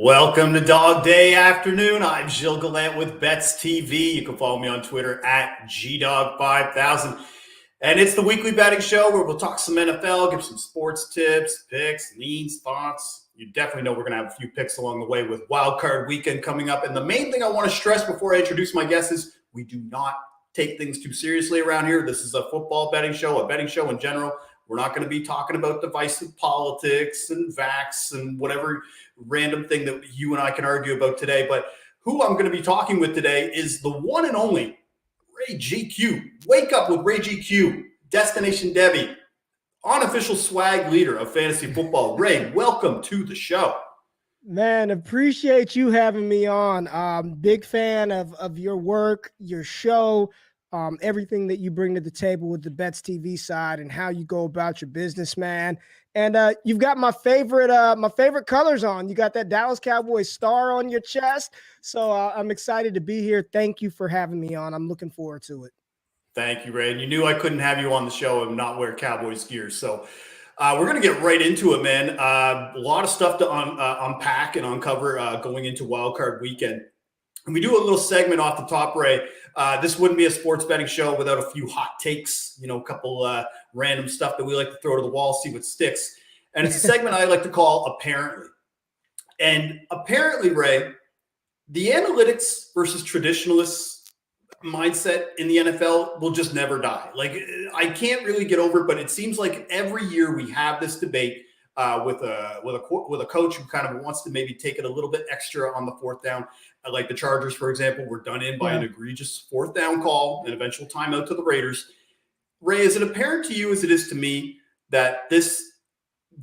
Welcome to Dog Day Afternoon. I'm Gilles Gallant with BetsTV. You can follow me on Twitter at GDog5000. And it's the weekly betting show where we'll talk some NFL, give some sports tips, picks, leans, thoughts. You definitely know we're going to have a few picks along the way with Wild Card Weekend coming up. And the main thing I want to stress before I introduce my guests is we do not take things too seriously around here. This is a football betting show, a betting show in general. We're not going to be talking about divisive politics and vax and whatever random thing that you and I can argue about today. But who I'm going to be talking with today is the one and only Ray GQ. Wake up with Ray GQ, Destination Devy, unofficial swag leader of fantasy football. Ray, welcome to the show. Man, appreciate you having me on. Big fan of your work, your show, everything that you bring to the table with the Bets TV side and how you go about your business, man. And you've got my favorite colors on. You got that Dallas Cowboys star on your chest. So I'm excited to be here. Thank you for having me on. I'm looking forward to it. Thank you, Ray. And you knew I couldn't have you on the show and not wear Cowboys gear. So we're going to get right into it, man. A lot of stuff to unpack and uncover going into Wild Card Weekend. And we do a little segment off the top, Ray. This wouldn't be a sports betting show without a few hot takes, a couple random stuff that we like to throw to the wall, see what sticks. And it's a segment I like to call Apparently. And apparently, Ray, the analytics versus traditionalists mindset in the NFL will just never die. Like, I can't really get over it, but it seems like every year we have this debate with a coach who kind of wants to maybe take it a little bit extra on the fourth down. Like the Chargers, for example, were done in by an egregious fourth down call and eventual timeout to the Raiders. Ray, is it apparent to you as it is to me that this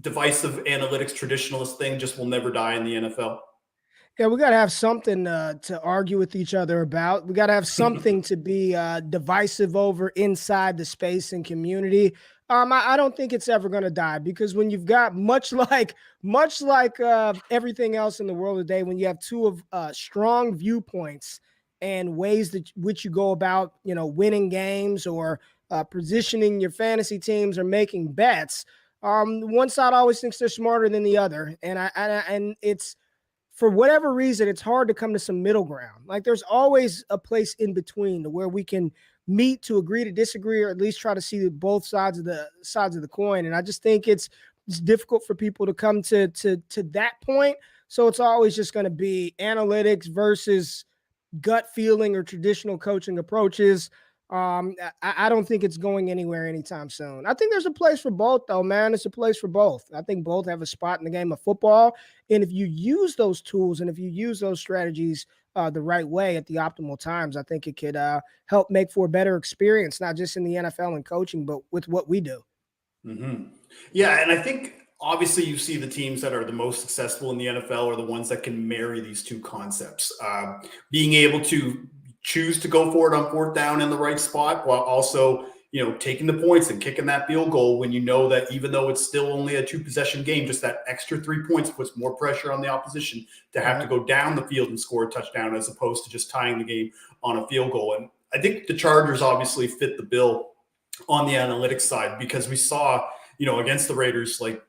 divisive analytics traditionalist thing just will never die in the NFL? Yeah, we got to have something to argue with each other about. We got to have something to be divisive over inside the space and community. I don't think it's ever going to die, because when you've got much like everything else in the world today, when you have two of strong viewpoints and ways that which you go about, winning games or positioning your fantasy teams or making bets, one side always thinks they're smarter than the other, and it's, for whatever reason, it's hard to come to some middle ground. Like, there's always a place in between to where we can meet to agree to disagree, or at least try to see both sides of the coin. And I just think it's difficult for people to come to that point. So it's always just going to be analytics versus gut feeling or traditional coaching approaches. I don't think it's going anywhere anytime soon. I think there's a place for both, though, man. It's a place for both. I think both have a spot in the game of football. And if you use those tools and if you use those strategies the right way at the optimal times, I think it could help make for a better experience, not just in the NFL and coaching, but with what we do. Mm-hmm. Yeah, and I think obviously you see the teams that are the most successful in the NFL are the ones that can marry these two concepts. Being able to choose to go for it on fourth down in the right spot while also, taking the points and kicking that field goal when you know that even though it's still only a 2-possession game, just that extra 3 points puts more pressure on the opposition to have to go down the field and score a touchdown as opposed to just tying the game on a field goal. And I think the Chargers obviously fit the bill on the analytics side, because we saw, against the Raiders, like,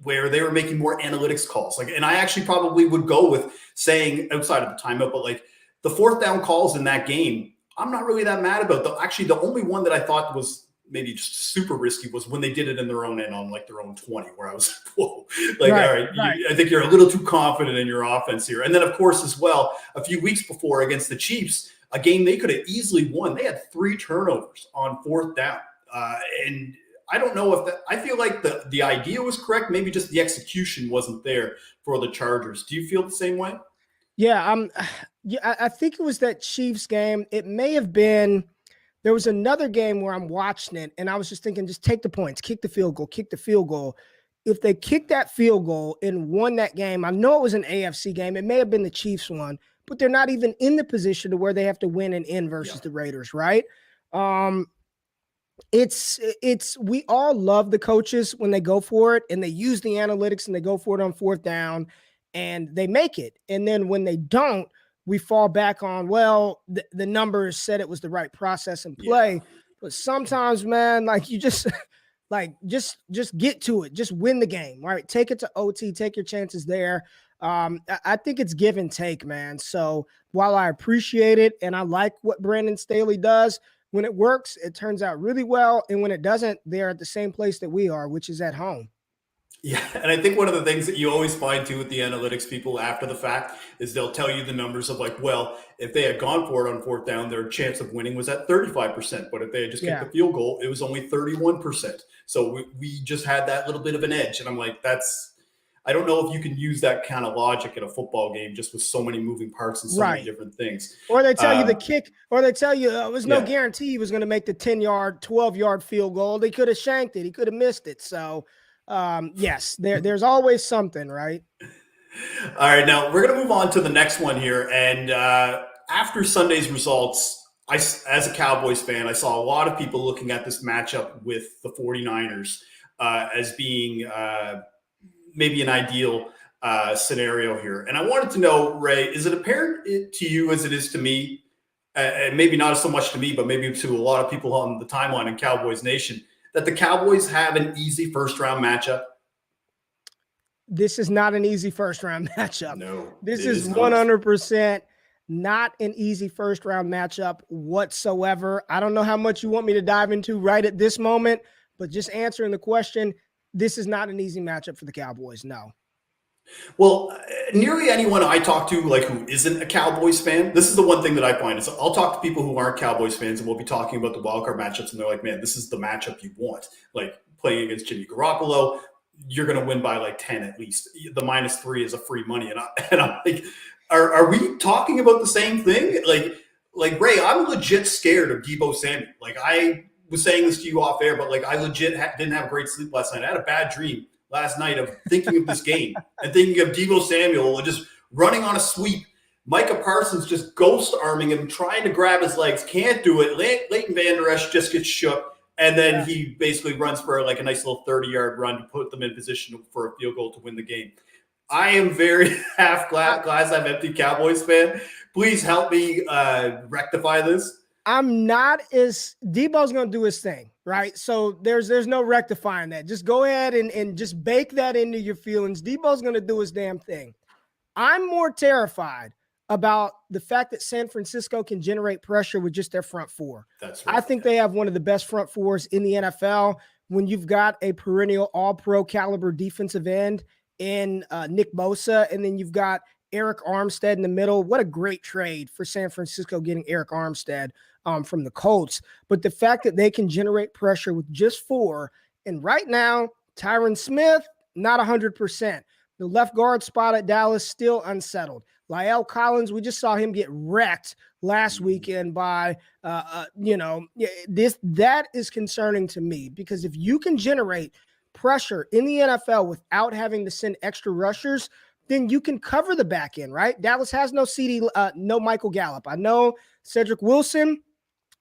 where they were making more analytics calls. Like, and I actually probably would go with saying, outside of the timeout, but like the fourth down calls in that game, I'm not really that mad about. Actually, the only one that I thought was maybe just super risky was when they did it in their own end on like their own 20, where I was, whoa, like, all right. I think you're a little too confident in your offense here. And then, of course, as well, a few weeks before against the Chiefs, a game they could have easily won. They had 3 turnovers on fourth down. And I don't know if I feel like the idea was correct. Maybe just the execution wasn't there for the Chargers. Do you feel the same way? Yeah, I think it was that Chiefs game. It may have been, there was another game where I'm watching it and I was just thinking, just take the points, kick the field goal. If they kicked that field goal and won that game, I know it was an AFC game. It may have been the Chiefs one, but they're not even in the position to where they have to win and end versus the Raiders, right? We all love the coaches when they go for it and they use the analytics and they go for it on fourth down and they make it. And then when they don't, we fall back on, well, the numbers said it was the right process and play. Yeah. But sometimes, man, like, you just just get to it. Just win the game, right? Take it to OT, take your chances there. I think it's give and take, man. So while I appreciate it and I like what Brandon Staley does, when it works, it turns out really well. And when it doesn't, they're at the same place that we are, which is at home. Yeah, and I think one of the things that you always find too with the analytics people after the fact is they'll tell you the numbers of like, well, if they had gone for it on fourth down, their chance of winning was at 35%. But if they had just kicked the field goal, it was only 31%. So we just had that little bit of an edge. And I'm like, I don't know if you can use that kind of logic in a football game just with so many moving parts and so many different things. Or they tell you the kick, or they tell you it was no guarantee he was going to make the 10-yard, 12-yard field goal. They could have shanked it. He could have missed it. So, yes, there's always something, right? All right, now we're going to move on to the next one here. And after Sunday's results, as a Cowboys fan, I saw a lot of people looking at this matchup with the 49ers as being maybe an ideal scenario here. And I wanted to know, Ray, is it apparent to you as it is to me, and maybe not so much to me, but maybe to a lot of people on the timeline in Cowboys Nation, that the Cowboys have an easy first-round matchup? This is not an easy first-round matchup. No, this is 100% not an easy first-round matchup whatsoever. I don't know how much you want me to dive into right at this moment, but just answering the question, this is not an easy matchup for the Cowboys. No. Well, nearly anyone I talk to, like who isn't a Cowboys fan, this is the one thing that I find is I'll talk to people who aren't Cowboys fans and we'll be talking about the wildcard matchups. And they're like, man, this is the matchup you want. Like playing against Jimmy Garoppolo, you're going to win by like 10 at least. The -3 is a free money. And I'm like, are we talking about the same thing? Like Ray, I'm legit scared of Deebo Samuel. Like I was saying this to you off air, but like I legit didn't have great sleep last night. I had a bad dream last night of thinking of this game and thinking of Deebo Samuel just running on a sweep. Micah Parsons just ghost arming him, trying to grab his legs, can't do it. Leighton Vander Esch just gets shook. And then he basically runs for like a nice little 30-yard run to put them in position for a field goal to win the game. I am very half glass I'm empty Cowboys fan. Please help me rectify this. I'm not as Debo's going to do his thing, right? So there's no rectifying that. Just go ahead and just bake that into your feelings. Debo's going to do his damn thing. I'm more terrified about the fact that San Francisco can generate pressure with just their front four. That's right. I think they have one of the best front fours in the NFL. When you've got a perennial all-pro caliber defensive end in Nick Bosa, and then you've got Eric Armstead in the middle. What a great trade for San Francisco getting Eric Armstead from the Colts. But the fact that they can generate pressure with just four, and right now, Tyron Smith, not 100%. The left guard spot at Dallas, still unsettled. La'el Collins, we just saw him get wrecked last weekend by, that is concerning to me, because if you can generate pressure in the NFL without having to send extra rushers, then you can cover the back end, right? Dallas has no no Michael Gallup. I know Cedric Wilson,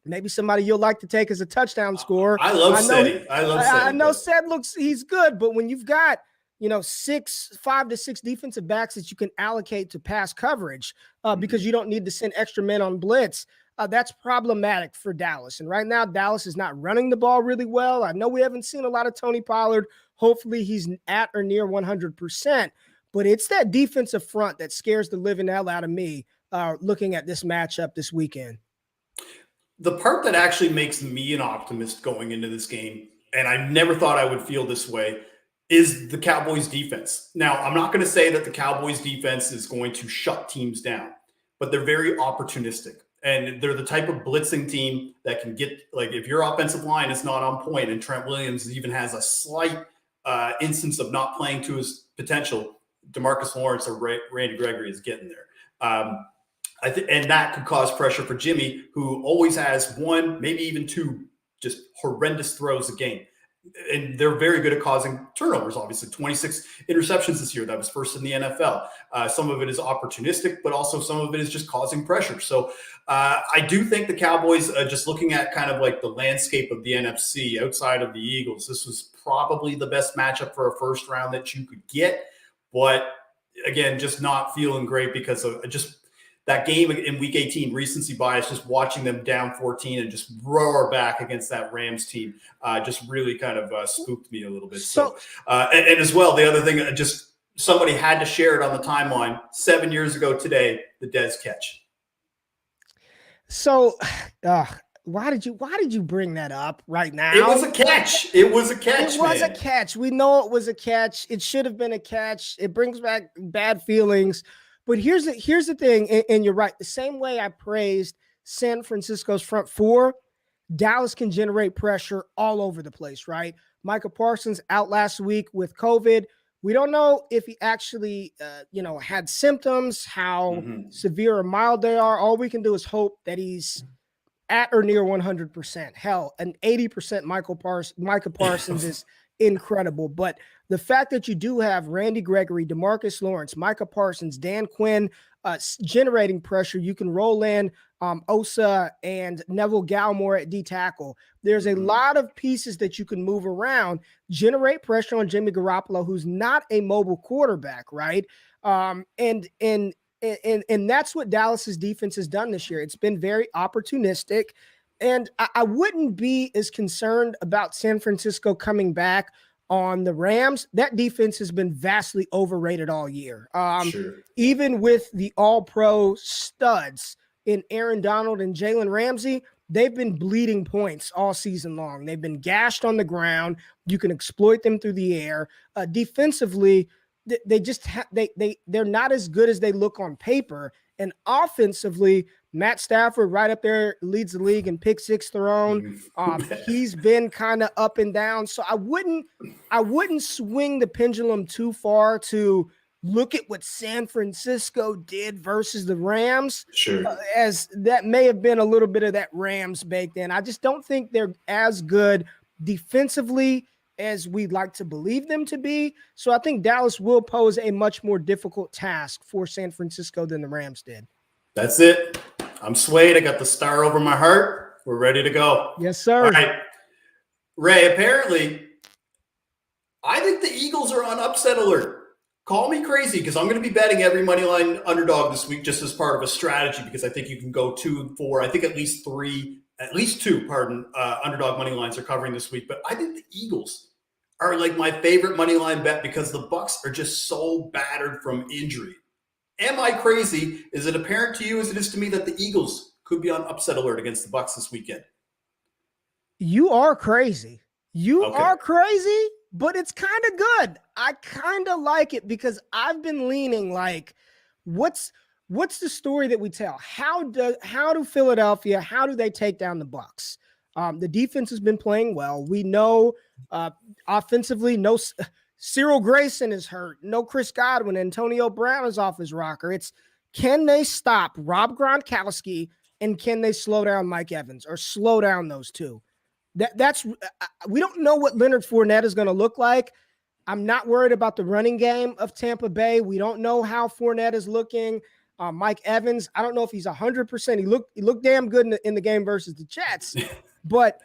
maybe somebody you'll like to take as a touchdown scorer. I love Cedric. I know Ced he's good, but when you've got 5 to 6 defensive backs that you can allocate to pass coverage because you don't need to send extra men on blitz, that's problematic for Dallas. And right now, Dallas is not running the ball really well. I know we haven't seen a lot of Tony Pollard. Hopefully he's at or near 100%, but it's that defensive front that scares the living hell out of me looking at this matchup this weekend. The part that actually makes me an optimist going into this game, and I never thought I would feel this way, is the Cowboys defense. Now, I'm not going to say that the Cowboys defense is going to shut teams down, but they're very opportunistic. And they're the type of blitzing team that can get, like, if your offensive line is not on point and Trent Williams even has a slight instance of not playing to his potential, DeMarcus Lawrence or Randy Gregory is getting there. And that could cause pressure for Jimmy, who always has one, maybe even two, just horrendous throws a game. And they're very good at causing turnovers, obviously. 26 interceptions this year. That was first in the NFL. Some of it is opportunistic, but also some of it is just causing pressure. So I do think the Cowboys, just looking at kind of like the landscape of the NFC outside of the Eagles, this was probably the best matchup for a first round that you could get. But again, just not feeling great because of just that game in week 18, recency bias, just watching them down 14 and just roar back against that Rams team just really kind of spooked me a little bit. So and as well, the other thing, just somebody had to share it on the timeline 7 years ago today, the Dez catch. So, why did you bring that up right now? It was a catch. It was a catch. It was man. a catch. We know it was a catch. It should have been a catch. It brings back bad feelings. But here's the thing, and you're right. The same way I praised San Francisco's front four, Dallas can generate pressure all over the place, right? Micah Parsons out last week with COVID. We don't know if he actually, had symptoms, how severe or mild they are. All we can do is hope that he's at or near 100%. Hell, an 80% Micah Parsons is incredible. But the fact that you do have Randy Gregory, DeMarcus Lawrence, Micah Parsons, Dan Quinn generating pressure, you can roll in Osa and Neville Gallimore at D tackle. There's a lot of pieces that you can move around, generate pressure on Jimmy Garoppolo, who's not a mobile quarterback, right? And that's what Dallas's defense has done this year. It's been very opportunistic. And I wouldn't be as concerned about San Francisco coming back on the Rams. That defense has been vastly overrated all year. Even with the all-pro studs in Aaron Donald and Jalen Ramsey, they've been bleeding points all season long. They've been gashed on the ground. You can exploit them through the air. Defensively, they're not as good as they look on paper. And offensively, Matt Stafford right up there leads the league in pick six thrown. He's been kind of up and down. So I wouldn't swing the pendulum too far to look at what San Francisco did versus the Rams. As that may have been a little bit of that Rams baked in. I just don't think they're as good defensively as we'd like to believe them to be. So I think Dallas will pose a much more difficult task for San Francisco than the Rams did. That's it. I'm swayed. I got the star over my heart. We're ready to go. Yes, sir. All right. Ray, apparently, I think the Eagles are on upset alert. Call me crazy because I'm going to be betting every money line underdog this week just as part of a strategy because I think you can go 2, 4, I think at least 2, underdog money lines are covering this week. But I think the Eagles are like my favorite money line bet because the Bucs are just so battered from injury. Am I crazy? Is it apparent to you as it is to me that the Eagles could be on upset alert against the Bucs this weekend? You are crazy. You are crazy, but it's kind of good. I kind of like it because I've been leaning like, what's the story that we tell? How do Philadelphia, how do they take down the Bucs? The defense has been playing well. We know offensively, no Cyril Grayson is hurt. No Chris Godwin. Antonio Brown is off his rocker. It's can they stop Rob Gronkowski and can they slow down Mike Evans or slow down those two? That's we don't know what Leonard Fournette is going to look like. I'm not worried about the running game of Tampa Bay. We don't know how Fournette is looking. Mike Evans, I don't know if he's 100%. He looked damn good in the game versus the Jets, but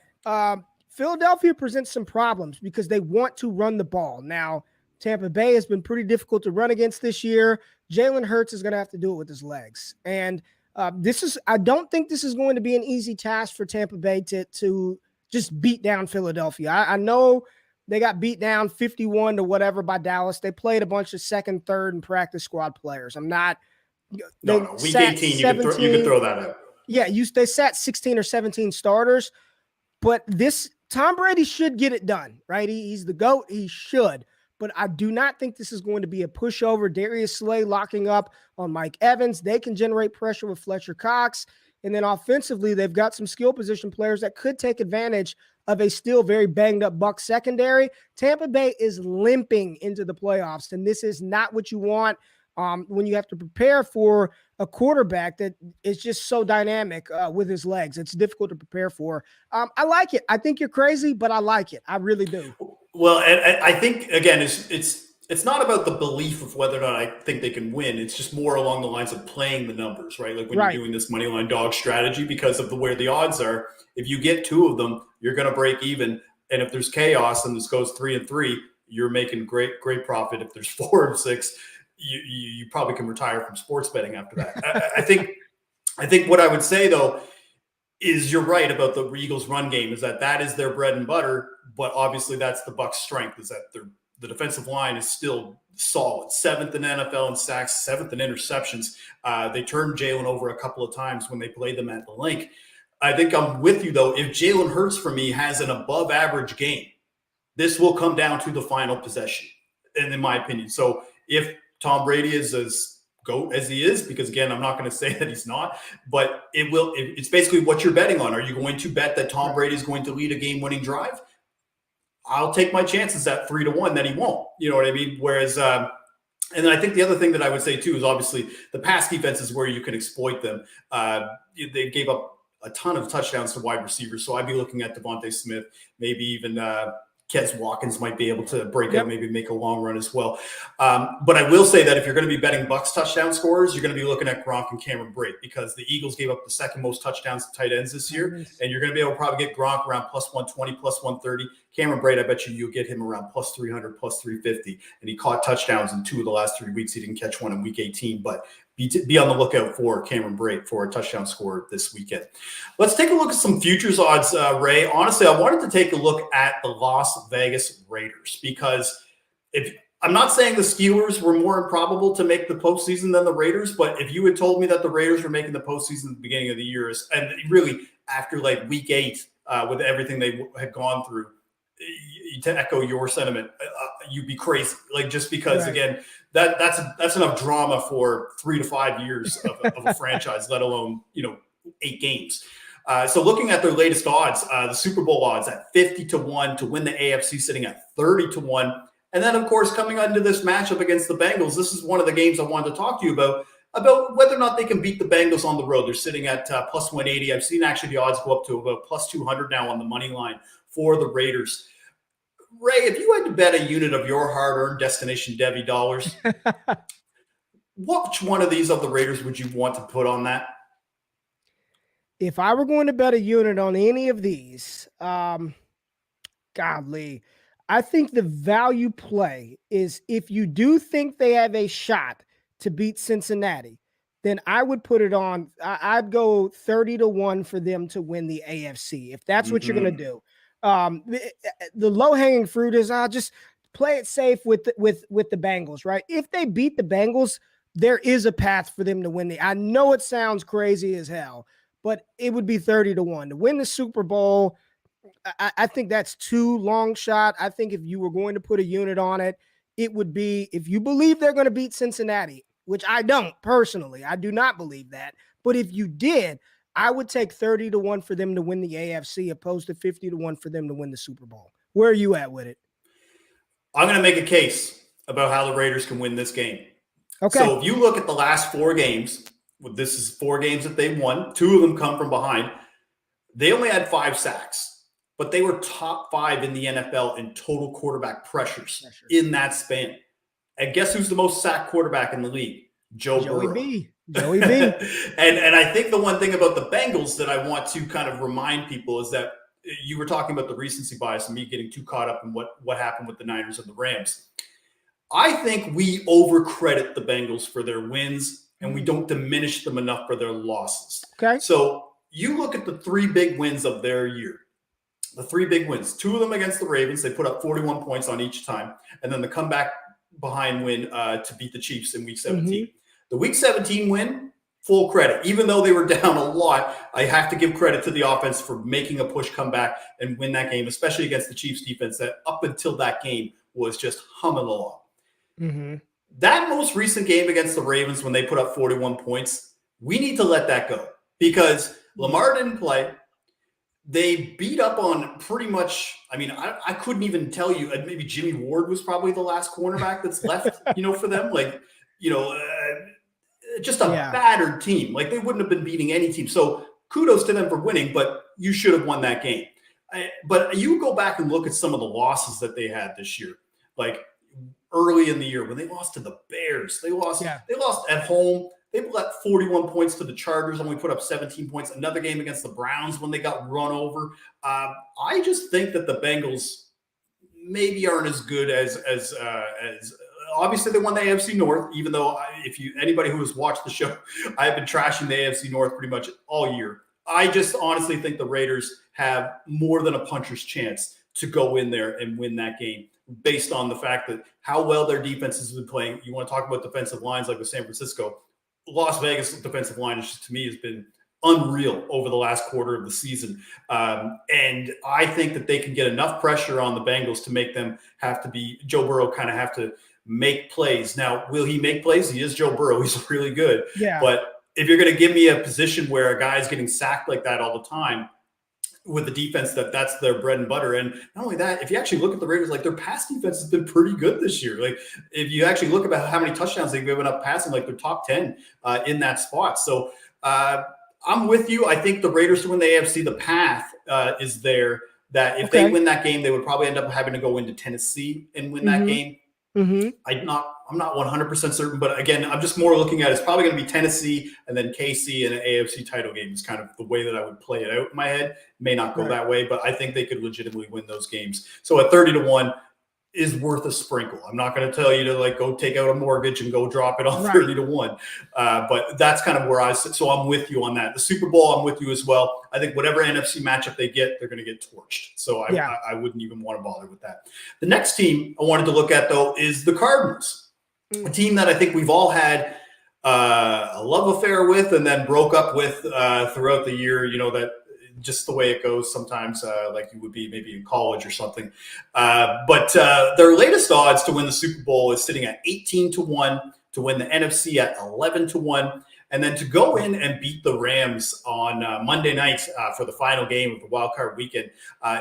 Philadelphia presents some problems because they want to run the ball. Now, Tampa Bay has been pretty difficult to run against this year. Jalen Hurts is going to have to do it with his legs. And I don't think this is going to be an easy task for Tampa Bay to just beat down Philadelphia. I know they got beat down 51 to whatever by Dallas. They played a bunch of second, third, and practice squad players. I'm not. No. Week 18, you could throw that out. Yeah, they sat 16 or 17 starters. But Tom Brady should get it done, right? He's the GOAT. He should. But I do not think this is going to be a pushover. Darius Slay locking up on Mike Evans. They can generate pressure with Fletcher Cox. And then offensively, they've got some skill position players that could take advantage of a still very banged-up Bucs secondary. Tampa Bay is limping into the playoffs, and this is not what you want when you have to prepare for a quarterback that is just so dynamic with his legs. It's difficult to prepare for. I like it. I think you're crazy, but I like it. I really do. Well, and I think, again, it's not about the belief of whether or not I think they can win. It's just more along the lines of playing the numbers, right? Like when you're doing this money line dog strategy because of where the odds are. If you get 2 of them, you're going to break even. And if there's chaos and this goes 3-3, you're making great profit. If there's 4 and 6, you probably can retire from sports betting after that. I think what I would say though is you're right about the Eagles run game is that is their bread and butter, but obviously that's the Bucs' strength is that The defensive line is still solid. 7th in NFL in sacks, 7th in interceptions. They turned Jalen over a couple of times when they played them at the link. I think I'm with you, though. If Jalen Hurts, for me, has an above-average game, this will come down to the final possession, and in my opinion. So if Tom Brady is as GOAT as he is, because, again, I'm not going to say that he's not, but it's basically what you're betting on. Are you going to bet that Tom Brady is going to lead a game-winning drive? I'll take my chances at 3-1 that he won't. You know what I mean? Whereas and then I think the other thing that I would say, too, is obviously the pass defense is where you can exploit them. They gave up a ton of touchdowns to wide receivers. So I'd be looking at Devontae Smith, maybe even Kes Watkins might be able to break out, maybe make a long run as well. But I will say that if you're going to be betting Bucks touchdown scorers, you're going to be looking at Gronk and Cameron Brate, because the Eagles gave up the second most touchdowns to tight ends this year. And you're going to be able to probably get Gronk around plus 120, plus 130. Cameron Brate, I bet you'll get him around plus 300, plus 350. And he caught touchdowns in 2 of the last 3 weeks. He didn't catch one in week 18, but be on the lookout for Cameron Brate for a touchdown score this weekend. Let's take a look at some futures odds, Ray. Honestly, I wanted to take a look at the Las Vegas Raiders, because I'm not saying the Steelers were more improbable to make the postseason than the Raiders, but if you had told me that the Raiders were making the postseason at the beginning of the year, and really after like week 8 with everything they had gone through, to echo your sentiment, you'd be crazy. Like, just because, again, that's enough drama for 3 to 5 years of a franchise, let alone 8 games. So looking at their latest odds, the Super Bowl odds at 50-1 to win the AFC, sitting at 30-1. And then, of course, coming into this matchup against the Bengals, this is one of the games I wanted to talk to you about whether or not they can beat the Bengals on the road. They're sitting at plus 180. I've seen actually the odds go up to about plus 200 now on the money line for the Raiders. Ray, if you had to bet a unit of your hard-earned Destination Devy dollars, which one of these of the Raiders would you want to put on that? If I were going to bet a unit on any of these, godly, I think the value play is, if you do think they have a shot to beat Cincinnati, then I would put it on. I'd go 30-1 for them to win the AFC, if that's what you're going to do. The low-hanging fruit is just play it safe with the Bengals, right? If they beat the Bengals, there is a path for them to win I know it sounds crazy as hell, but it would be 30-1 to win the Super Bowl. I think that's too long shot. I think if you were going to put a unit on it, it would be, if you believe they're going to beat Cincinnati, which I don't personally. I do not believe that. But if you did, I would take 30-1 for them to win the AFC, opposed to 50-1 for them to win the Super Bowl. Where are you at with it? I'm going to make a case about how the Raiders can win this game. Okay. So if you look at the last 4 games, this is 4 games that they've won. 2 of them come from behind. They only had 5 sacks, but they were top 5 in the NFL in total quarterback pressures in that span. And guess who's the most sacked quarterback in the league? Joey Burrow. Joey B. and I think the one thing about the Bengals that I want to kind of remind people is that you were talking about the recency bias and me getting too caught up in what happened with the Niners and the Rams. I think we overcredit the Bengals for their wins, and we don't diminish them enough for their losses. Okay. So you look at the 3 big wins of their year. The 3 big wins, 2 of them against the Ravens. They put up 41 points on each time. And then the comeback behind win to beat the Chiefs in week 17. Mm-hmm. The week 17 win, full credit. Even though they were down a lot, I have to give credit to the offense for making a push comeback and win that game, especially against the Chiefs defense that up until that game was just humming along. Mm-hmm. That most recent game against the Ravens, when they put up 41 points, we need to let that go, because Lamar didn't play. They beat up on pretty much, I couldn't even tell you, maybe Jimmy Ward was probably the last cornerback that's left, for them. Just a battered team. Like, they wouldn't have been beating any team. So kudos to them for winning, but you should have won that game. But you go back and look at some of the losses that they had this year. Like early in the year when they lost to the Bears, they lost at home. They let 41 points to the Chargers, only put up 17 points. Another game against the Browns when they got run over. I just think that the Bengals maybe aren't as good as obviously they won the AFC North, even though anybody who has watched the show, I've been trashing the AFC North pretty much all year. I just honestly think the Raiders have more than a puncher's chance to go in there and win that game. based on the fact that how well their defense has been playing. You want to talk about defensive lines like with San Francisco. Las Vegas defensive line, to me, has been unreal over the last quarter of the season. And I think that they can get enough pressure on the Bengals to make them have to be, Joe Burrow kind of have to make plays. Now, will he make plays? He is Joe Burrow. He's really good. Yeah. But if you're going to give me a position where a guy's getting sacked like that all the time, with the defense that's their bread and butter. And not only that, if you actually look at the Raiders, like their pass defense has been pretty good this year. Like if you actually look about how many touchdowns they've given up passing, like they're top 10 in that spot. So I'm with you. I think the Raiders to win the AFC, the path is there, that if they win that game, they would probably end up having to go into Tennessee and win that game. I'm not 100% certain, but again, I'm just more looking at it's probably going to be Tennessee and then KC and an AFC title game is kind of the way that I would play it out in my head. May not go that way, but I think they could legitimately win those games. So at 30-1 is worth a sprinkle. I'm not going to tell you to like go take out a mortgage and go drop it on 30-1. But that's kind of where I sit. So I'm with you on that. The Super Bowl, I'm with you as well. I think whatever NFC matchup they get, they're going to get torched. So I wouldn't even want to bother with that. The next team I wanted to look at, though, is the Cardinals, a team that I think we've all had a love affair with and then broke up with throughout the year, you know, that just the way it goes sometimes, like you would be maybe in college or something. But their latest odds to win the Super Bowl is sitting at 18-1, to win the NFC at 11-1, and then to go in and beat the Rams on Monday night for the final game of the wild card weekend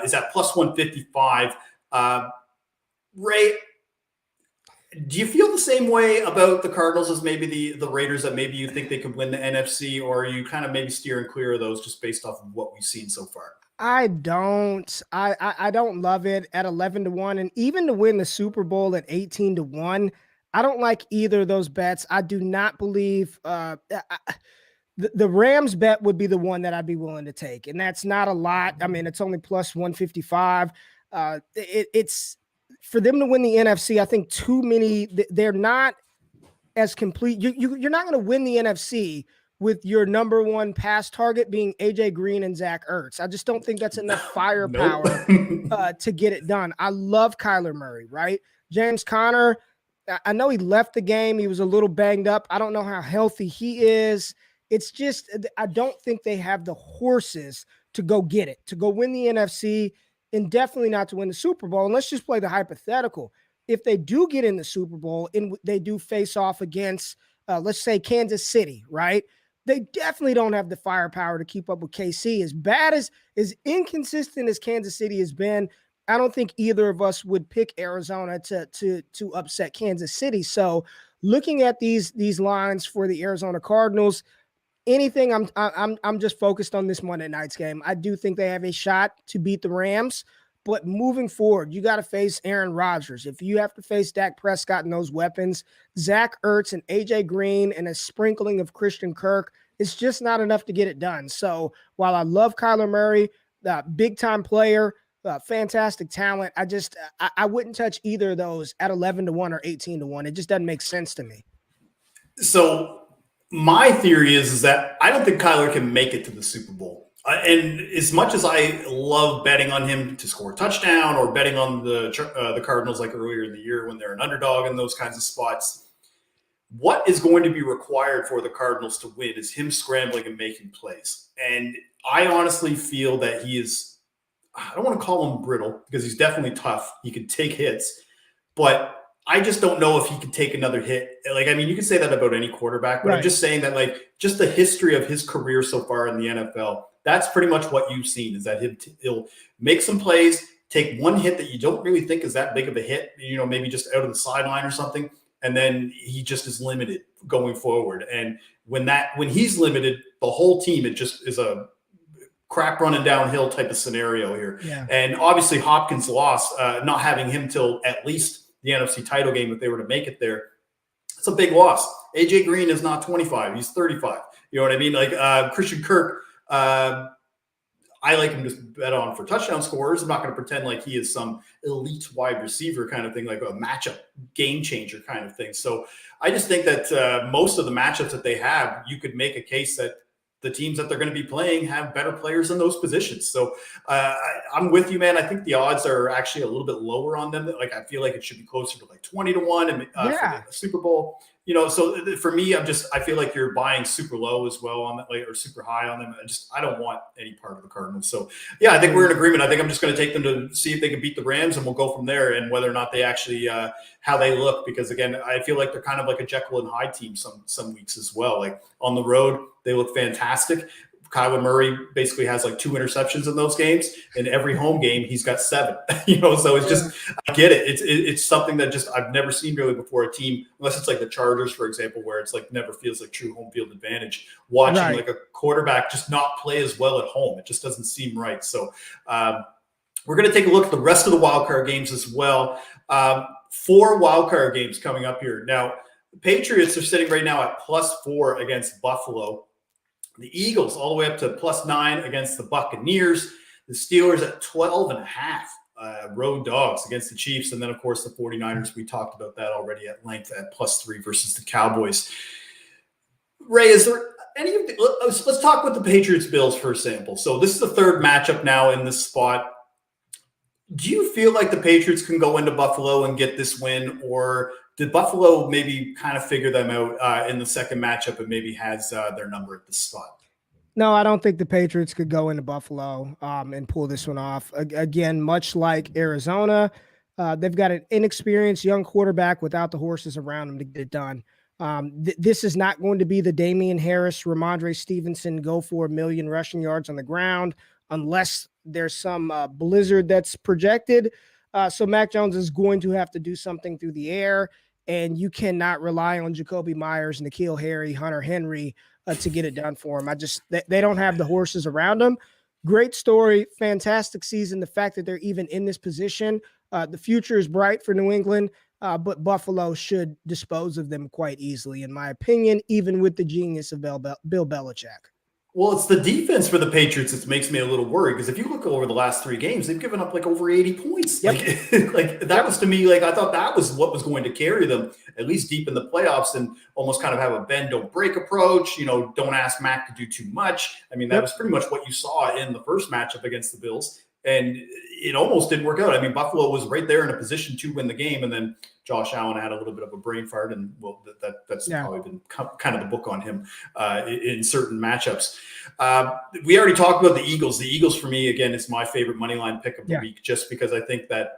is at plus 155. Ray, do you feel the same way about the Cardinals as maybe the Raiders, that maybe you think they could win the NFC, or are you kind of maybe steering clear of those just based off of what we've seen so far? I don't. I don't love it at 11-1, and even to win the Super Bowl at 18-1. I don't like either of those bets. I do not believe the Rams bet would be the one that I'd be willing to take, and that's not a lot. I mean, it's only plus 155. It's for them to win the NFC. I think too many. They're not as complete. You're not going to win the NFC with your number one pass target being AJ Green and Zach Ertz. I just don't think that's enough firepower to get it done. I love Kyler Murray, right? James Conner, I know he left the game. He was a little banged up. I don't know how healthy he is. It's just, I don't think they have the horses to go get it, to go win the NFC, and definitely not to win the Super Bowl. And let's just play the hypothetical. If they do get in the Super Bowl and they do face off against, let's say, Kansas City, right? They definitely don't have the firepower to keep up with KC. As bad as inconsistent as Kansas City has been, I don't think either of us would pick Arizona to upset Kansas City. So looking at these lines for the Arizona Cardinals, anything I'm just focused on this Monday night's game. I do think they have a shot to beat the Rams, but moving forward, you got to face Aaron Rodgers. If you have to face Dak Prescott and those weapons, Zach Ertz and AJ Green and a sprinkling of Christian Kirk, it's just not enough to get it done. So while I love Kyler Murray, big time player, fantastic talent, I wouldn't touch either of those at 11-1 or 18-1. It just doesn't make sense to me. So my theory is that I don't think Kyler can make it to the Super Bowl. And as much as I love betting on him to score a touchdown or betting on the Cardinals like earlier in the year when they're an underdog in those kinds of spots, what is going to be required for the Cardinals to win is him scrambling and making plays. And I honestly feel that he is, I don't want to call him brittle because he's definitely tough. He can take hits, but I just don't know if he could take another hit. Like, I mean, you can say that about any quarterback, but I'm just saying that, like, just the history of his career so far in the NFL, that's pretty much what you've seen, is that he'll make some plays, take one hit that you don't really think is that big of a hit, you know, maybe just out of the sideline or something, and then he just is limited going forward. And when he's limited, the whole team, it just is a crap running downhill type of scenario here. Yeah. And obviously Hopkins lost, not having him till at least the NFC title game if they were to make it there. It's a big loss. AJ Green is not 25. He's 35. You know what I mean? Like Christian Kirk, I like him to bet on for touchdown scorers. I'm not going to pretend like he is some elite wide receiver kind of thing, like a matchup game changer kind of thing. So I just think that most of the matchups that they have, you could make a case that the teams that they're going to be playing have better players in those positions. So I'm with you, man. I think the odds are actually a little bit lower on them. Like, I feel like it should be closer to like 20-1 and for the Super Bowl. So for me, I feel like you're buying super low as well on that, like, or super high on them. I don't want any part of the Cardinals. So yeah, I think we're in agreement. I think I'm just going to take them to see if they can beat the Rams, and we'll go from there, and whether or not they actually how they look. Because again, I feel like they're kind of like a Jekyll and Hyde team some weeks as well. Like on the road, they look fantastic. Kyler Murray basically has like 2 interceptions in those games. In every home game, he's got 7. So it's just, I get it. It's something that just I've never seen really before, a team, unless it's like the Chargers, for example, where it's like never feels like true home field advantage. Watching like a quarterback just not play as well at home, it just doesn't seem right. So we're going to take a look at the rest of the wildcard games as well. 4 wildcard games coming up here. Now, the Patriots are sitting right now at +4 against Buffalo. The Eagles all the way up to +9 against the Buccaneers. The Steelers at 12.5 road dogs against the Chiefs. And then, of course, the 49ers. We talked about that already at length at +3 versus the Cowboys. Ray, is there any of the, let's talk with the Patriots-Bills for example. So this is the 3rd matchup now in this spot. Do you feel like the Patriots can go into Buffalo and get this win, or did Buffalo maybe kind of figure them out in the second matchup and maybe has their number at this spot? No, I don't think the Patriots could go into Buffalo and pull this one off. Again, much like Arizona, they've got an inexperienced young quarterback without the horses around him to get it done. This is not going to be the Damian Harris, Ramondre Stevenson go for 1 million rushing yards on the ground unless there's some blizzard that's projected. So Mac Jones is going to have to do something through the air, and you cannot rely on Jacoby Myers, N'Keal Harry, Hunter Henry to get it done for him. They don't have the horses around them. Great story, fantastic season. The fact that they're even in this position, the future is bright for New England, but Buffalo should dispose of them quite easily, in my opinion, even with the genius of Bill Belichick. Well, it's the defense for the Patriots that makes me a little worried, because if you look over the last 3 games, they've given up like over 80 points. Yep. Like that was, to me, like I thought that was what was going to carry them at least deep in the playoffs, and almost kind of have a bend don't break approach. Don't ask Mac to do too much. I mean, that was pretty much what you saw in the first matchup against the Bills, and it almost didn't work out. I mean, Buffalo was right there in a position to win the game, and then Josh Allen had a little bit of a brain fart, and that's probably been kind of the book on him in certain matchups. We already talked about the Eagles. The Eagles, for me, again, is my favorite money line pick of the week, just because I think that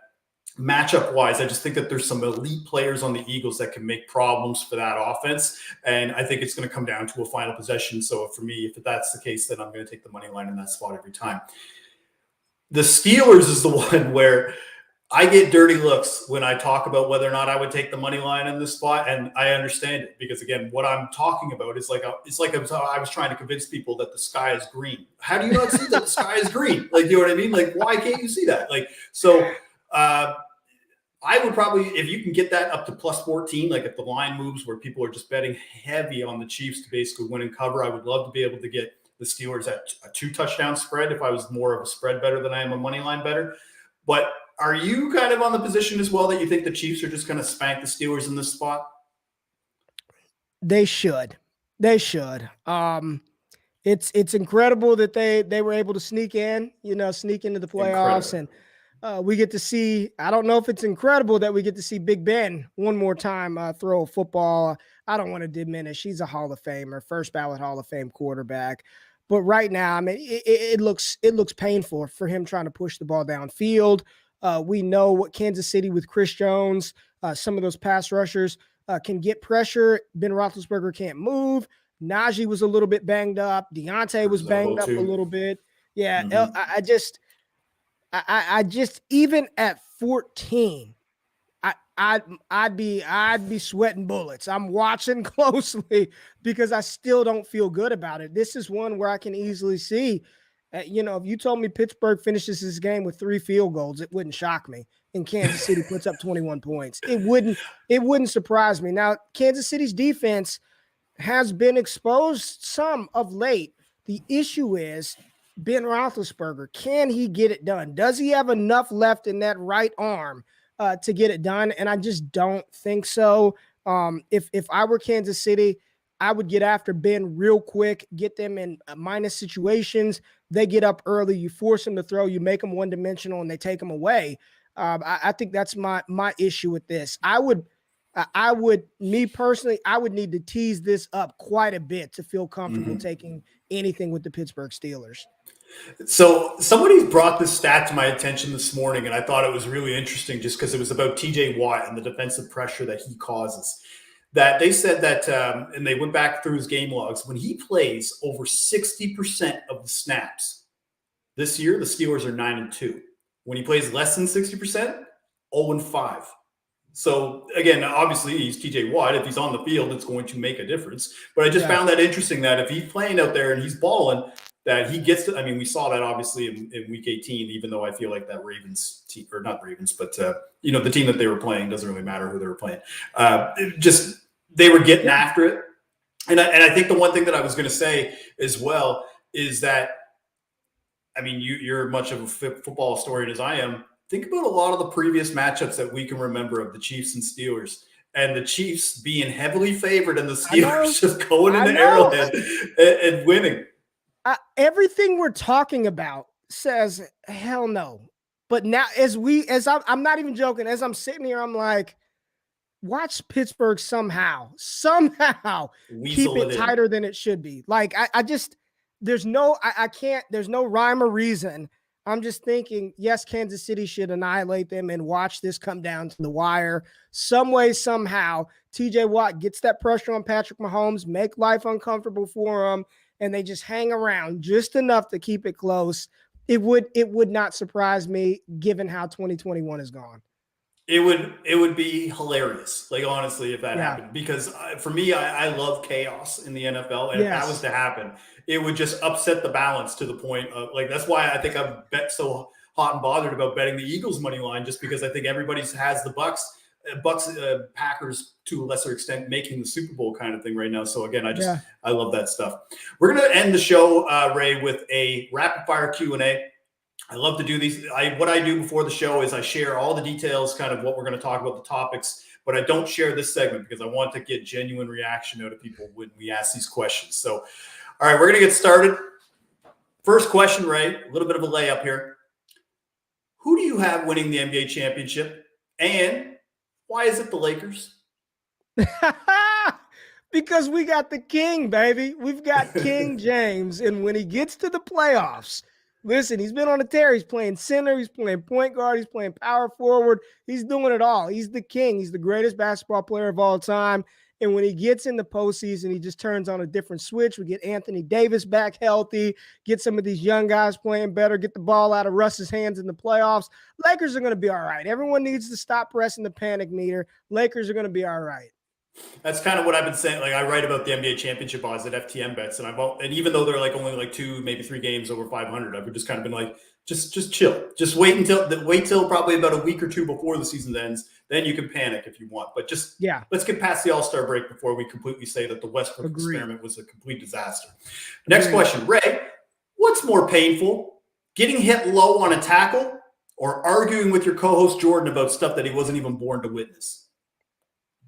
matchup-wise, I just think that there's some elite players on the Eagles that can make problems for that offense, and I think it's going to come down to a final possession. So for me, if that's the case, then I'm going to take the money line in that spot every time. The Steelers is the one where I get dirty looks when I talk about whether or not I would take the money line in this spot, and I understand it, because again, what I'm talking about is I was trying to convince people that the sky is green. How do you not see that the sky is green? Like, you know what I mean? Like, why can't you see that? Like, so I would probably, if you can get that up to +14, like if the line moves where people are just betting heavy on the Chiefs to basically win and cover, I would love to be able to get the Steelers at a 2-touchdown spread if I was more of a spread better than I am a money line better. But are you kind of on the position as well that you think the Chiefs are just going to spank the Steelers in this spot? They should. It's incredible that they were able to sneak into the playoffs. Incredible. And we get to see, I don't know if it's incredible that we get to see Big Ben one more time throw a football. I don't want to diminish. He's a Hall of Famer, first ballot Hall of Fame quarterback. But right now, I mean, it looks painful for him trying to push the ball downfield. We know what Kansas City with Chris Jones, some of those pass rushers can get pressure. Ben Roethlisberger can't move. Najee was a little bit banged up. Deontay was banged up a little bit. Yeah, mm-hmm. I just even at 14, I'd be sweating bullets. I'm watching closely because I still don't feel good about it. This is one where I can easily see, if you told me Pittsburgh finishes this game with 3 field goals, it wouldn't shock me. And Kansas City puts up 21 points. It wouldn't surprise me. Now, Kansas City's defense has been exposed some of late. The issue is Ben Roethlisberger. Can he get it done? Does he have enough left in that right arm to get it done? And I just don't think so. If I were Kansas City, I would get after Ben real quick, get them in minus situations. They get up early. You force them to throw. You make them one-dimensional, and they take them away. I think that's my issue with this. Me personally, I would need to tease this up quite a bit to feel comfortable taking anything with the Pittsburgh Steelers. So somebody brought this stat to my attention this morning, and I thought it was really interesting just because it was about TJ Watt and the defensive pressure that he causes. That they said that, and they went back through his game logs, when he plays over 60% of the snaps this year, the Steelers are 9-2. When he plays less than 60%, 0-5. So again, obviously he's TJ Watt. If he's on the field, it's going to make a difference. But I just found that interesting that if he's playing out there and he's balling, that he gets to, I mean, we saw that obviously in week 18, even though I feel like that Ravens team, or not Ravens, but the team that they were playing, doesn't really matter who they were playing. They were getting after it. And I think the one thing that I was going to say as well is that, I mean, you're much of a football historian as I am. Think about a lot of the previous matchups that we can remember of the Chiefs and Steelers, and the Chiefs being heavily favored and the Steelers just going into Arrowhead and winning. Everything we're talking about says hell no. But now I'm not even joking, as I'm sitting here, I'm like, watch Pittsburgh somehow keep it tighter than it should be. Like there's no rhyme or reason. I'm just thinking, yes, Kansas City should annihilate them and watch this come down to the wire. Some way, somehow, TJ Watt gets that pressure on Patrick Mahomes, make life uncomfortable for him, and they just hang around just enough to keep it close. It would not surprise me given how 2021 is gone. It would be hilarious, like honestly, if that happened. Because for me, I love chaos in the NFL, and if that was to happen, it would just upset the balance to the point of like that's why I think I'm so hot and bothered about betting the Eagles money line, just because I think everybody has the Bucks, Packers to a lesser extent making the Super Bowl kind of thing right now. So again, I love that stuff. We're gonna end the show, Ray, with a rapid fire Q&A. I love to do these. What I do before the show is I share all the details, kind of what we're going to talk about, the topics, but I don't share this segment because I want to get genuine reaction out of people when we ask these questions. So, all right, we're going to get started. First question, Ray, a little bit of a layup here. Who do you have winning the NBA championship, and why is it the Lakers? Because we got the king, baby. We've got King James, and when he gets to the playoffs, listen, he's been on a tear. He's playing center. He's playing point guard. He's playing power forward. He's doing it all. He's the king. He's the greatest basketball player of all time. And when he gets in the postseason, he just turns on a different switch. We get Anthony Davis back healthy, get some of these young guys playing better, get the ball out of Russ's hands in the playoffs. Lakers are going to be all right. Everyone needs to stop pressing the panic meter. Lakers are going to be all right. That's kind of what I've been saying. Like I write about the NBA championship odds at FTNBets, and even though they're like only like 2, maybe 3 games over 500, I've just kind of been like, just chill, just wait till probably about a week or 2 before the season ends. Then you can panic if you want, but let's get past the All-Star break before we completely say that the Westbrook experiment was a complete disaster. Next question, Ray, what's more painful, getting hit low on a tackle or arguing with your co-host Jordan about stuff that he wasn't even born to witness?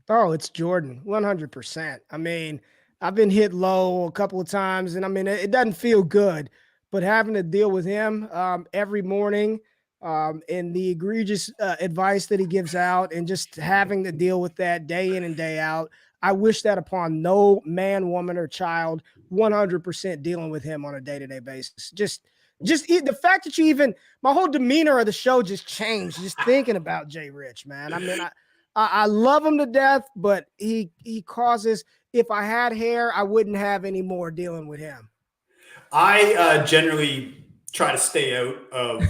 Oh, it's Jordan, 100%. I mean, I've been hit low a couple of times, and I mean, it doesn't feel good, but having to deal with him every morning and the egregious advice that he gives out and just having to deal with that day in and day out, I wish that upon no man, woman, or child, 100% dealing with him on a day-to-day basis. Just the fact that my whole demeanor of the show just changed just thinking about Jay Rich, man. I mean, I love him to death, but he causes, if I had hair, I wouldn't have any more dealing with him. I generally try to stay out of,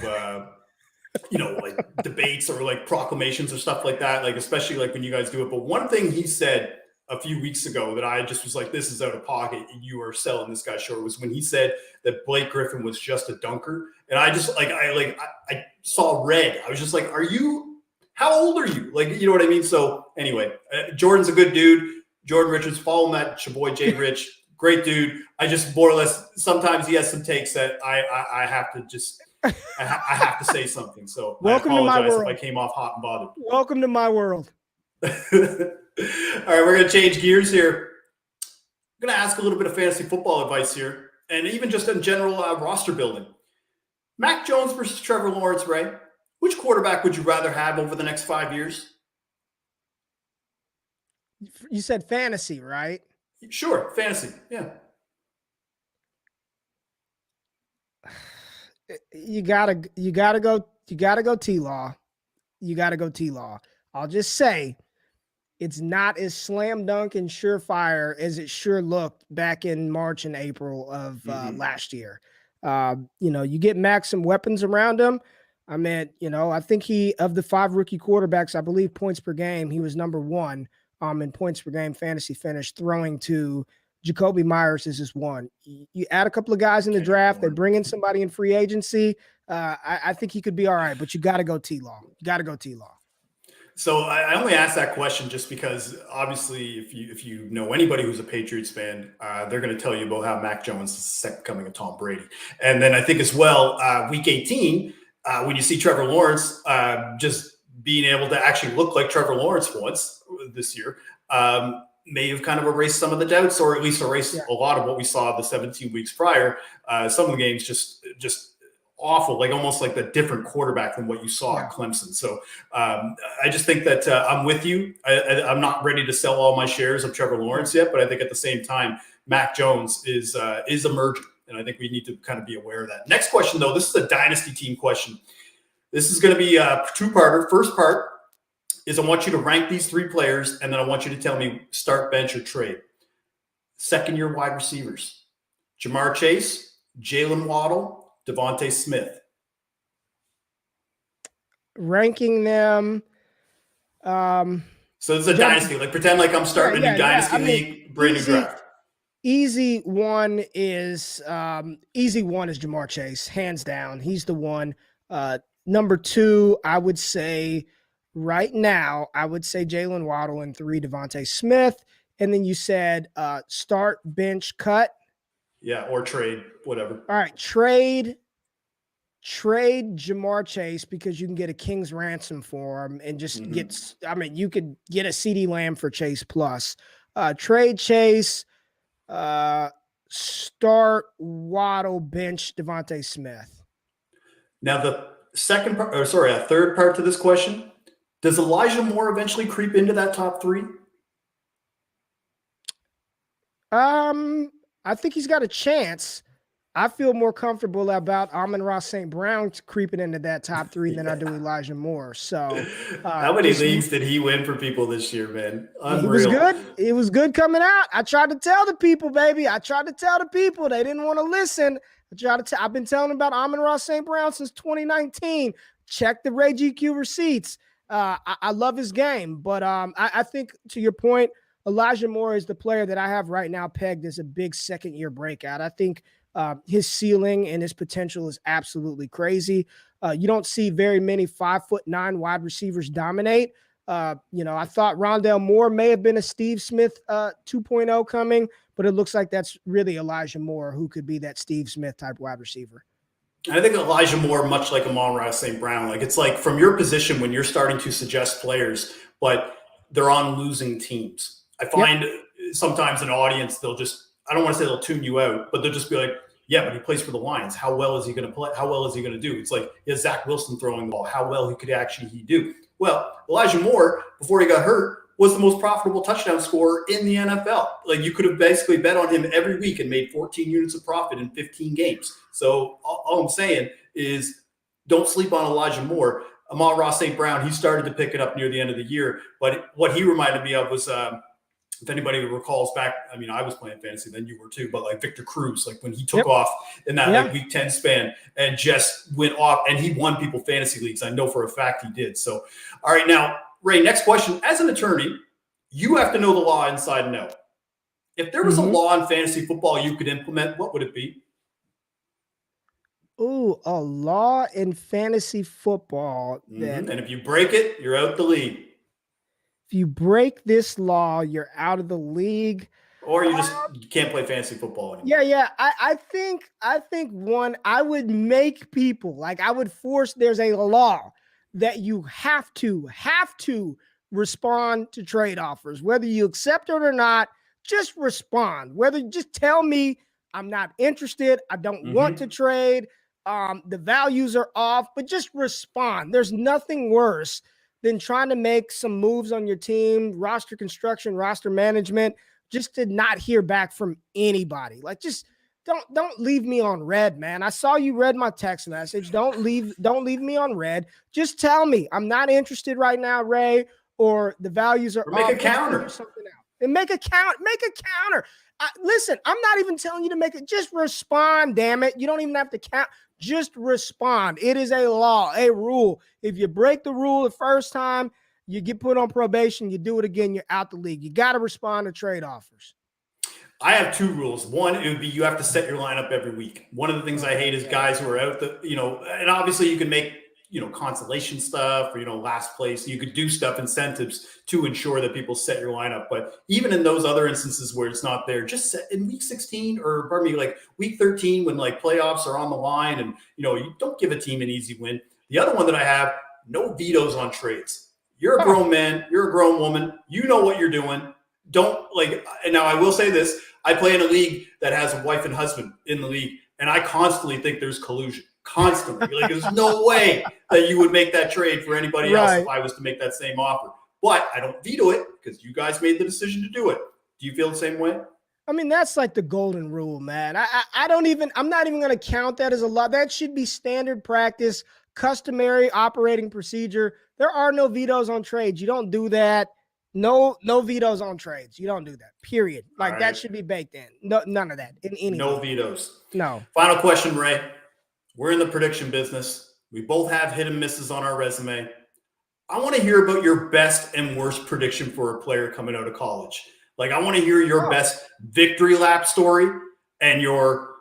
like debates or like proclamations or stuff like that, like especially like when you guys do it. But one thing he said a few weeks ago that I just was like, this is out of pocket. You are selling this guy short, was when he said that Blake Griffin was just a dunker. And I just I saw red. I was just like, how old are you? Like, you know what I mean? So anyway, Jordan's a good dude. Jordan Richards, follow him at your boy Jay Rich. Great dude. I just more or less, sometimes he has some takes that I have to just, I have to say something. So welcome I apologize to my world. if I came off hot and bothered. Welcome to my world. All right, we're going to change gears here. going to ask a little bit of fantasy football advice here, and even just in general roster building. Mac Jones versus Trevor Lawrence, right? Which quarterback would you rather have over the next 5 years? You said fantasy, right? Sure, fantasy. Yeah. You gotta go T-Law. You gotta go T-Law. I'll just say it's not as slam dunk and surefire as it sure looked back in March and April of last year. You get Max some weapons around him. I mean, I think of the 5 rookie quarterbacks, I believe points per game, he was number 1 in points per game fantasy finish, throwing to Jacoby Myers is his one. You add a couple of guys in the draft, they bring in somebody in free agency. I think he could be all right, but you got to go T-Law. You got to go T-Law. So I only asked that question just because, obviously, if you know anybody who's a Patriots fan, they're going to tell you about how Mac Jones is the second coming of Tom Brady. And then I think as well, week 18, when you see Trevor Lawrence just being able to actually look like Trevor Lawrence once this year, may have kind of erased some of the doubts, or at least erased a lot of what we saw the 17 weeks prior. Some of the games just awful, like almost like the different quarterback than what you saw at Clemson. So I just think that I'm with you. I'm not ready to sell all my shares of Trevor Lawrence yet, but I think at the same time, Mac Jones is emerging, and I think we need to kind of be aware of that. Next question, though, this is a dynasty team question. This is going to be a two-parter. First part is I want you to rank these 3 players, and then I want you to tell me start, bench, or trade. Second-year wide receivers: Jamar Chase, Jalen Waddle, Devontae Smith. Ranking them. So this is a dynasty. Like, pretend like I'm starting a new dynasty league, brand new draft. Easy one is Jamar Chase, hands down. He's the one. Number 2, I would say right now, Jalen Waddle, and 3, Devontae Smith. And then you said start, bench, cut. Yeah, or trade, whatever. All right, trade Jamar Chase because you can get a king's ransom for him and just you could get a CD Lamb for Chase plus. Trade Chase, start Waddle, bench Devontae Smith. Now the third part to this question: does Elijah Moore eventually creep into that top 3? I think he's got a chance. I feel more comfortable about Amon-Ra St. Brown creeping into that top 3 than I do Elijah Moore. So how many leagues did he win for people this year, man? Unreal. He was good. It was good coming out. I tried to tell the people, baby. They didn't want to listen. I've been telling about Amon-Ra St. Brown since 2019. Check the Ray GQ receipts. I love his game, but I think, to your point, Elijah Moore is the player that I have right now pegged as a big second-year breakout. I think his ceiling and his potential is absolutely crazy. You don't see very many 5'9" wide receivers dominate. I thought Rondale Moore may have been a Steve Smith 2.0 coming, but it looks like that's really Elijah Moore who could be that Steve Smith type wide receiver. I think Elijah Moore, much like Amon-Ra St. Brown, like it's like from your position when you're starting to suggest players, but they're on losing teams. I find sometimes an audience, I don't want to say they'll tune you out, but they'll just be like, yeah, but he plays for the Lions. How well is he going to play? How well is he going to do? It's like, Zach Wilson throwing the ball. How well could he do? Well, Elijah Moore, before he got hurt, was the most profitable touchdown scorer in the NFL. Like, you could have basically bet on him every week and made 14 units of profit in 15 games. So all I'm saying is don't sleep on Elijah Moore. Amon-Ra St. Brown, he started to pick it up near the end of the year. But what he reminded me of was if anybody recalls back, I mean, I was playing fantasy, then you were too, but like Victor Cruz, like when he took off in that like week 10 span and just went off, and he won people fantasy leagues. I know for a fact he did. So, all right, now, Ray, next question. As an attorney, you have to know the law inside and out. If there was a law in fantasy football you could implement, what would it be? Ooh, a law in fantasy football. And if you break it, you're out the league. If you break this law, you're out of the league. Or you can't play fantasy football anymore. Yeah. I think one, I would make people, like I would force, there's a law that you have to respond to trade offers. Whether you accept it or not, just respond. Whether just tell me I'm not interested, I don't want to trade, the values are off, but just respond. There's nothing worse than trying to make some moves on your team, roster construction, roster management, just to not hear back from anybody. Like, just don't leave me on red, man. I saw you read my text message. Don't leave me on red. Just tell me I'm not interested right now, Ray, or the values are or make off. a counter. Something out. And make a counter. Listen, I'm not even telling you to make it. Just respond, damn it. You don't even have to count. Just respond. It is a law, a rule. If you break the rule the first time, you get put on probation. You do it again, you're out the league. You got to respond to trade offers. I have two rules. One, it would be you have to set your lineup every week. One of the things I hate is guys who are out and obviously you can make, consolation stuff or, last place. You could do stuff, incentives to ensure that people set your lineup. But even in those other instances where it's not there, just set in week 16 or like week 13 when like playoffs are on the line and, you don't give a team an easy win. The other one that I have, no vetoes on trades. You're a grown man. You're a grown woman. You know what you're doing. Don't and now I will say this, I play in a league that has a wife and husband in the league, and I constantly think there's collusion. Constantly. There's no way that you would make that trade for anybody else if I was to make that same offer. But I don't veto it because you guys made the decision to do it. Do you feel the same way? I mean, that's like the golden rule, man. I'm not even going to count that as a lot. That should be standard practice, customary operating procedure. There are no vetoes on trades. You don't do that. No vetoes on trades. You don't do that, period. That should be baked in. No, none of that in any. No vetoes. No. Final question, Ray. We're in the prediction business. We both have hit and misses on our resume. I want to hear about your best and worst prediction for a player coming out of college. I want to hear your best victory lap story and your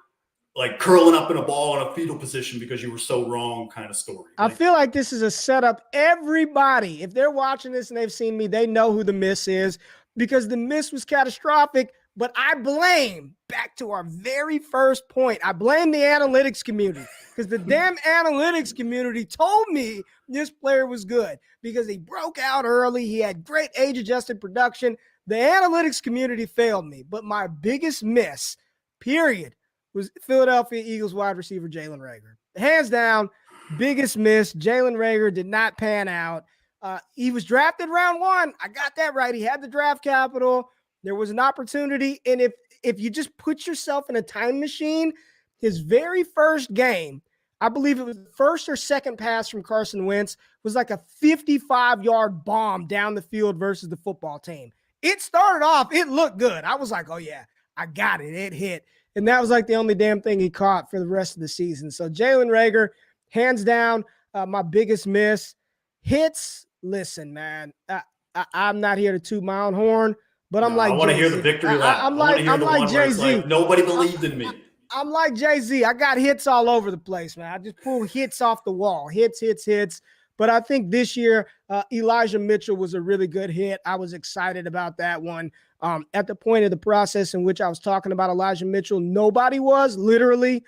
curling up in a ball in a fetal position because you were so wrong kind of story. I feel like this is a setup. Everybody, if they're watching this and they've seen me, they know who the miss is because the miss was catastrophic. But I blame, back to our very first point, I blame the analytics community because the damn analytics community told me this player was good because he broke out early. He had great age-adjusted production. The analytics community failed me. But my biggest miss, period, was Philadelphia Eagles wide receiver Jalen Reagor. Hands down, biggest miss. Jalen Reagor did not pan out. He was drafted round 1. I got that right. He had the draft capital. There was an opportunity. And if you just put yourself in a time machine, his very first game, I believe it was the first or second pass from Carson Wentz, was like a 55-yard bomb down the field versus the football team. It started off, it looked good. I was like, oh, yeah, I got it. It hit. And that was like the only damn thing he caught for the rest of the season. So Jalen Reagor, hands down, my biggest miss. Hits, listen, man, I'm not here to toot my own horn. But I'm I want to hear the victory lap. I'm like Jay-Z. Nobody believed in me. I'm like Jay-Z. I got hits all over the place, man. I just pull hits off the wall. Hits. But I think this year, Elijah Mitchell was a really good hit. I was excited about that one. At the point of the process in which I was talking about Elijah Mitchell, nobody was, literally.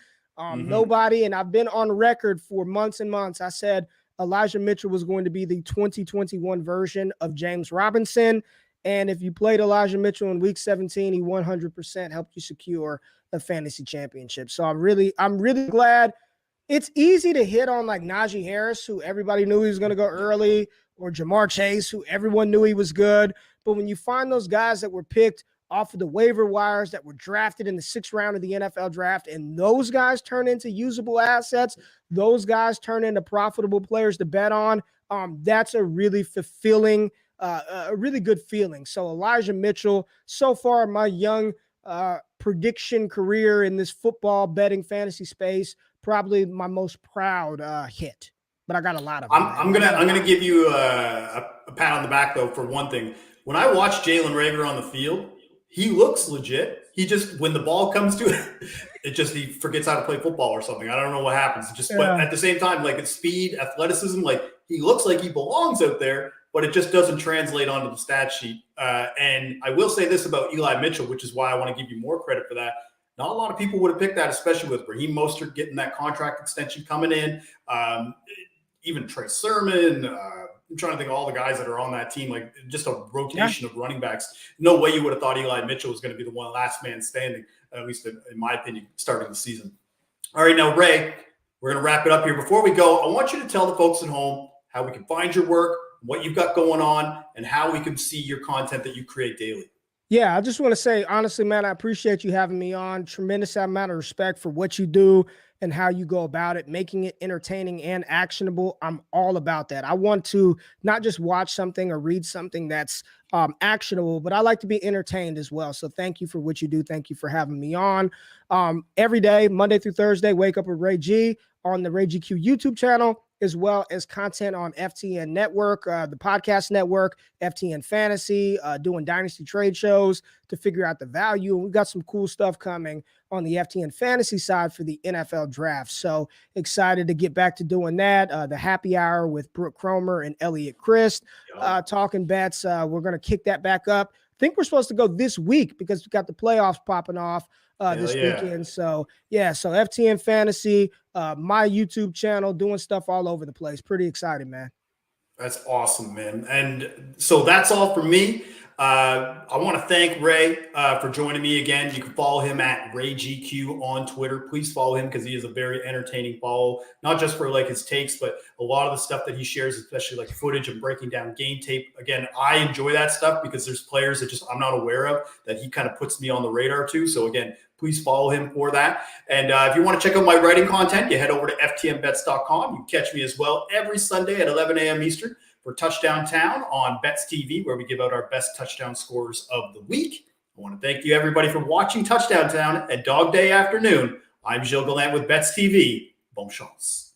Nobody. And I've been on record for months and months. I said Elijah Mitchell was going to be the 2021 version of James Robinson. And if you played Elijah Mitchell in week 17, he 100% helped you secure a fantasy championship. So I'm really glad. It's easy to hit on like Najee Harris, who everybody knew he was going to go early, or Jamar Chase, who everyone knew he was good. But when you find those guys that were picked off of the waiver wires, that were drafted in the 6th round of the NFL draft, and those guys turn into usable assets, those guys turn into profitable players to bet on, that's a really fulfilling a really good feeling. So Elijah Mitchell, so far my young prediction career in this football betting fantasy space, probably my most proud hit. But I got a lot of them. I'm gonna give you a pat on the back though for one thing. When I watch Jalen Reagor on the field, he looks legit. He just, when the ball comes to it, he forgets how to play football or something. I don't know what happens. But at the same time, it's speed, athleticism, he looks like he belongs out there, but it just doesn't translate onto the stat sheet. And I will say this about Eli Mitchell, which is why I want to give you more credit for that. Not a lot of people would have picked that, especially with Raheem Mostert getting that contract extension coming in. even Trey Sermon. I'm trying to think of all the guys that are on that team, like just a rotation of running backs. No way you would have thought Eli Mitchell was going to be the one last man standing, at least in my opinion, starting the season. All right, now, Ray, we're going to wrap it up here. Before we go, I want you to tell the folks at home how we can find your work, what you've got going on, and how we can see your content that you create daily. Yeah, I just want to say, honestly, man, I appreciate you having me on. Tremendous amount of respect for what you do and how you go about it, making it entertaining and actionable. I'm all about that. I want to not just watch something or read something that's actionable, but I like to be entertained as well. So thank you for what you do. Thank you for having me on. Every day, Monday through Thursday, wake up with Ray G on the Ray GQ YouTube channel, as well as content on FTN Network, the podcast network, FTN Fantasy, doing dynasty trade shows to figure out the value. And we've got some cool stuff coming on the FTN Fantasy side for the NFL draft. So excited to get back to doing that. The happy hour with Brooke Cromer and Elliot Christ, talking bets. We're going to kick that back up. I think we're supposed to go this week because we've got the playoffs popping off this weekend. So so FTN Fantasy, my YouTube channel, doing stuff all over the place. Pretty excited, man. That's awesome, man. And so that's all for me. I want to thank Ray for joining me again. You can follow him at RayGQ on Twitter. Please follow him because he is a very entertaining follow, not just for like his takes, but a lot of the stuff that he shares, especially like footage and breaking down game tape. Again, I enjoy that stuff because there's players that just I'm not aware of that he kind of puts me on the radar too. So again, please follow him for that. And if you want to check out my writing content, you head over to ftnbets.com. You can catch me as well every Sunday at 11 a.m. Eastern for Touchdown Town on BetsTV, where we give out our best touchdown scores of the week. I want to thank you, everybody, for watching Touchdown Town at Dog Day afternoon. I'm Gilles Gallant with BetsTV. Bonne chance.